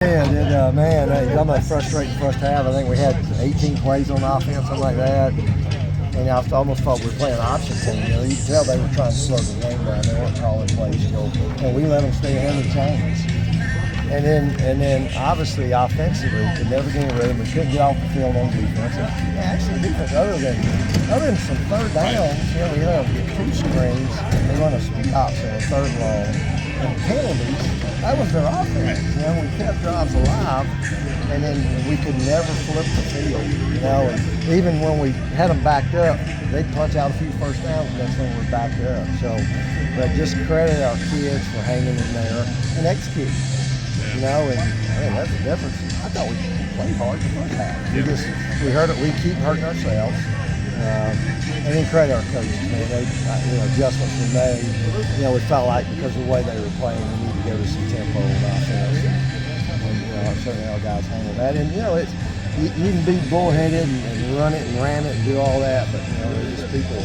Yeah, man, it's almost frustrating first half. I think we had 18 plays on offense, something like that. And I almost thought we were playing an option team. You could tell they were trying to slow the game down. They weren't calling plays, and we let them stay ahead of the chains. And then obviously offensively, could never get in rhythm. We couldn't get off the field on defense. And actually, defense, other than some third downs, we let them get two screens. They run a speed option on third and long, and penalties. That was their offense. We kept drives alive, and then we could never flip the field. And even when we had them backed up, they'd punch out a few first downs, and that's when we're backed up. So, but just credit our kids for hanging in there and executing. And that's the difference. I thought we played hard the first half. We keep hurting ourselves. And then credit our coaches, man. Adjustments were made. We felt like because of the way they were playing, we need to go to some tempo and offense. And certainly our guys handled that. And you can be bullheaded and run it and ram it and do all that, but there's just people.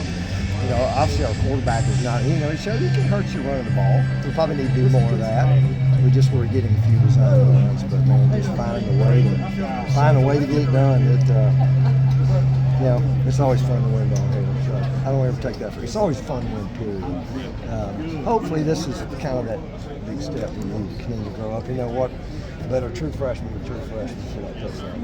Obviously our quarterback is not. He can hurt you running the ball. We probably need to do more of that. We just were getting a few design runs, but man, just finding a way to get it done. It's always fun to win down here. So I don't ever take that for. It's always fun to win, period. Hopefully this is kind of that big step we need to continue to grow up. What better true freshman for that touchdown.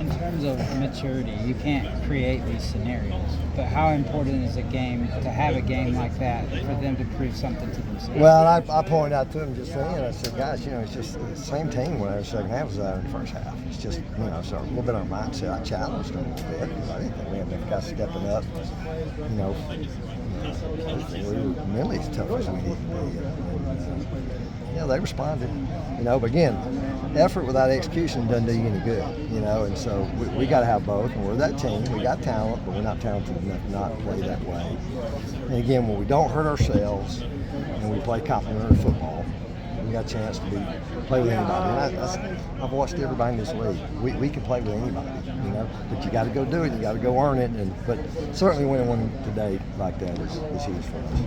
In terms of maturity, you can't create these scenarios, but how important is a game to have a game like that for them to prove something to themselves? Well, I pointed out to them just then, I said, guys, it's just the same team when the second half was out in the first half. It's just, so a little bit on mindset. I challenged them a bit. I didn't think we had enough guys stepping up. We were mentally as tough as we need to be. They responded. But again, effort without execution doesn't do you any good. And so we got to have both. And we're that team. We got talent, but we're not talented enough to not play that way. And again, when we don't hurt ourselves and we play complementary football, we got a chance to play with anybody. And I've watched everybody in this league. We can play with anybody, but you got to go do it. You got to go earn it. But certainly winning one today like that is huge for us.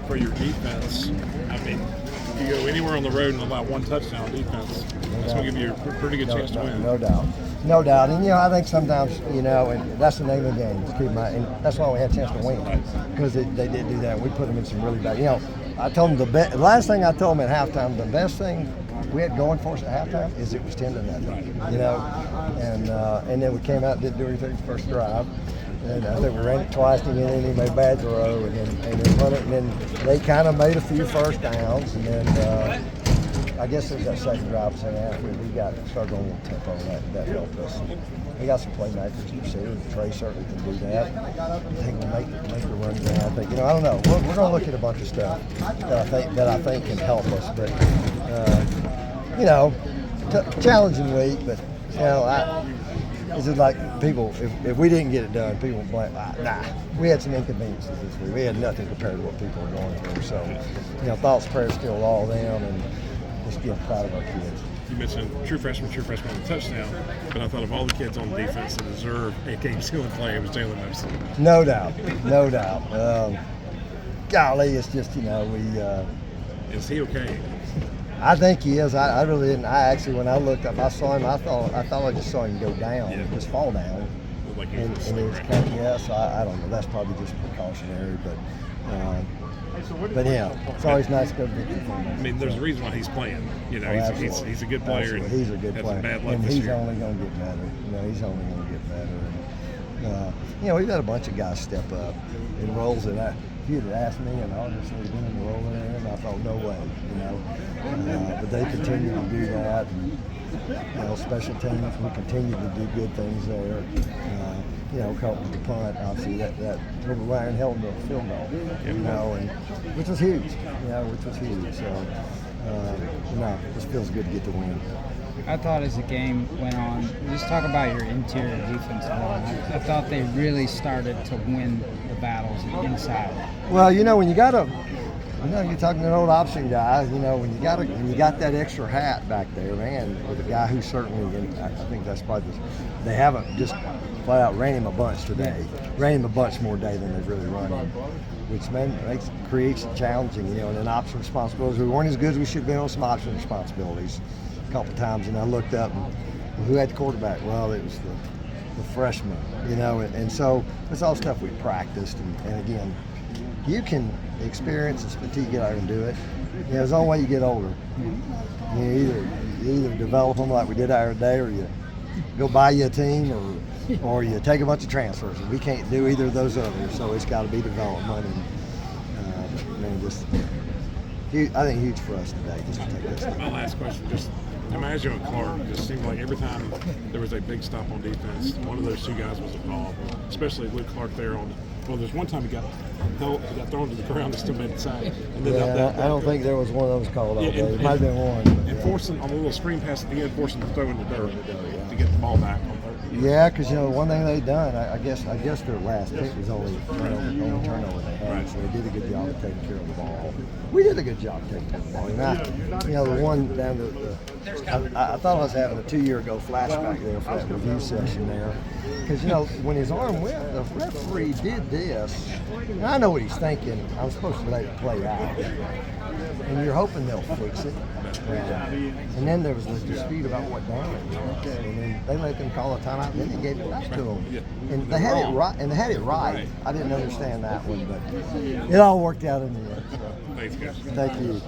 For your defense, if you go anywhere on the road and allow one touchdown on defense, it's going to give you a pretty good chance to win. No doubt. And I think sometimes, and that's the name of the game. And that's why we had a chance to win, because they did do that. We put them in some really bad. I told them the last thing I told them at halftime, the best thing we had going for us at halftime is it was 10-0. And then we came out and didn't do anything the first drive. And I think we ran it twice, and then he made a bad throw, and then run it, and then they kind of made a few first downs, and then I guess there's that second drive second half where we started going with tempo, and that helped us. We got some playmakers, receivers. Trey certainly can do that. I think we'll make the run game. I think I don't know. We're going to look at a bunch of stuff that I think can help us, but challenging week, but is it like people, if we didn't get it done, people would blame, we had some inconveniences this week. We had nothing compared to what people are going through. So, thoughts, prayers still all them, and just get proud of our kids. You mentioned true freshman on the touchdown, but I thought of all the kids on defense that deserve a game-sealing play, it was Jalen Madison. No doubt. Golly, it's just, Is he okay? I think he is. I really didn't. I actually, when I looked up, I saw him. I thought I just saw him go down, just fall down. Like and it was kind of, so I don't know. That's probably just precautionary, but yeah, it's always nice to go to the there's a reason why he's playing. He's a good player. Absolutely. He's a good player, and he's only going to get better. He's only going to get better. And we've had a bunch of guys step up in roles that if you'd have asked me, and obviously been in the role in there, and I thought, no way, but they continue to do that. And, special teams, we continue to do good things there. Helping the punt, obviously that little Ryan held the field goal, and which was huge. So, this feels good to get the win. I thought as the game went on, just talk about your interior defensive line. I thought they really started to win the battles inside. Well, when you got You're talking to an old option guy. When you got that extra hat back there, man, with a guy who certainly, and I think that's probably they haven't just flat out ran him a bunch today. Ran him a bunch more today than they've really run him, which creates it challenging. And then option responsibilities. We weren't as good as we should have been on some option responsibilities a couple times, and I looked up and who had the quarterback? Well, it was the freshman. And so it's all stuff we practiced, and again, you can experience and fatigue get out and do it. It's the only way you get older. You either develop them like we did our day, or you go buy you a team, or you take a bunch of transfers. And we can't do either of those others, so it's got to be development. And I think huge for us today just to take this thing. My last question, just imagine with Clark. It just seemed like every time there was a big stop on defense, one of those two guys was involved, especially Luke Clark there on. Well, there's one time he got thrown to the ground and still made the sack. And then I don't think there was one of those called all day. It might have been one. And forcing on a little screen pass at the end, forcing him to throw in the dirt to get the ball back on third. Yeah, because one thing they've done, I guess their last pick was only turnover they had, Right. so they did a good job of taking care of the ball. We did a good job taking care of the ball. The one down to I thought I was having a 2 year ago flashback there for that review session there, because when his arm went, the referee did this, and I know what he's thinking. I'm supposed to let it play out, and you're hoping they'll fix it. And then there was a dispute about what down it was, and then they let them call a timeout, and then they gave it back to them. And they had it right. I didn't understand that one, but it all worked out in the end. So. Thanks, guys. Thank you.